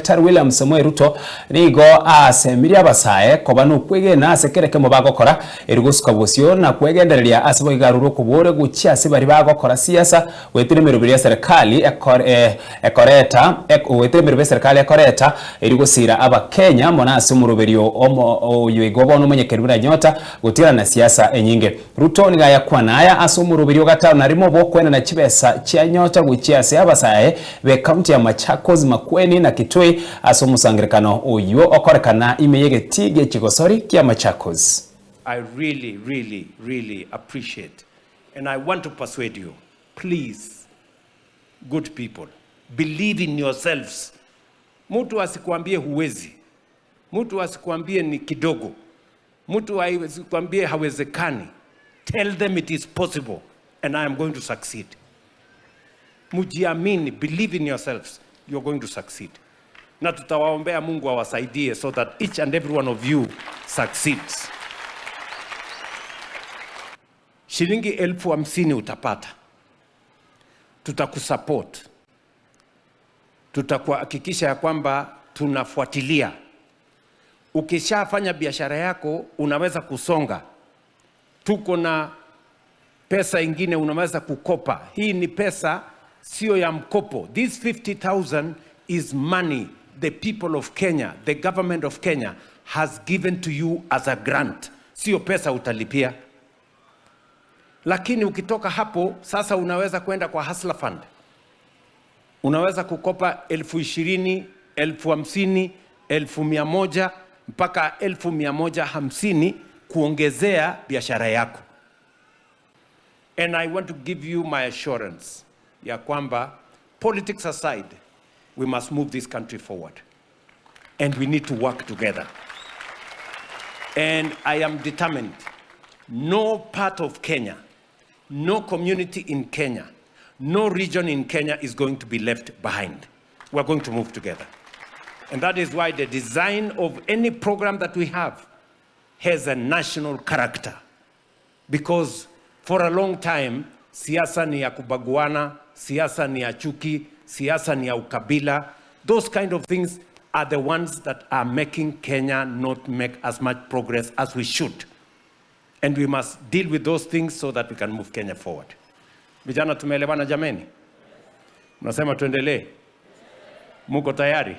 Daktari William Samoei Ruto nigo asemiria abasae kobanu kwegena asekereke mo bagokora erugusuka bosio na kwegendereria asibo igaruru kubore guchia sibari bagokora siasa wetire mirubiri ya serikali ekoreta erigusira aba Kenya monasi muruberio oyo igobono menyekeru na nyota gutira na siasa enyinge. Ruto niga yakwanaya asumuruberio gatano narimo bokwena na chibesa chia nyota guchia se abasae be county ya Machakos, Makueni na Kitui asomusangirikano oyo okorekana imeyege tige chigosori kia Machakos. I really appreciate, and I want to persuade you, please, good people, believe in yourselves. Mtu asikuambie huwezi, mtu asikuambie ni kidogo, mtu asikuambie hawezekani. Tell them it is possible and I am going to succeed. Mujiamini, believe in yourselves, you're going to succeed. Na tutawaombea Mungu awasaidie so that each and every one of you succeeds. Shilingi 50,000 utapata. Tutakusupport. Tutakuhakikisha ya kwamba tunafuatilia. Ukishafanya biashara yako unaweza kusonga. Tuko na pesa ingine unaweza kukopa. Hii ni pesa sio ya mkopo. This 50,000 is money the people of Kenya, the government of Kenya has given to you as a grant. Sio pesa utalipia. Lakini ukitoka hapo sasa unaweza kwenda kwa Hustler Fund. Unaweza kukopa 20,000, 50,000, 100,000 mpaka 150 kuongezea biashara yako. And I want to give you my assurance ya kwamba politics aside, we must move this country forward. And we need to work together. And I am determined. No part of Kenya, no community in Kenya, no region in Kenya is going to be left behind. We're going to move together. And that is why the design of any program that we have has a national character. Because for a long time, siasa ni ya kubaguana, siasa ni ya chuki, siasa ni ya ukabila. Those kind of things are the ones that are making Kenya not make as much progress as we should. And we must deal with those things so that we can move Kenya forward. Vijana tumeelewana jameni? Mnasema tuendelee? Muko tayari?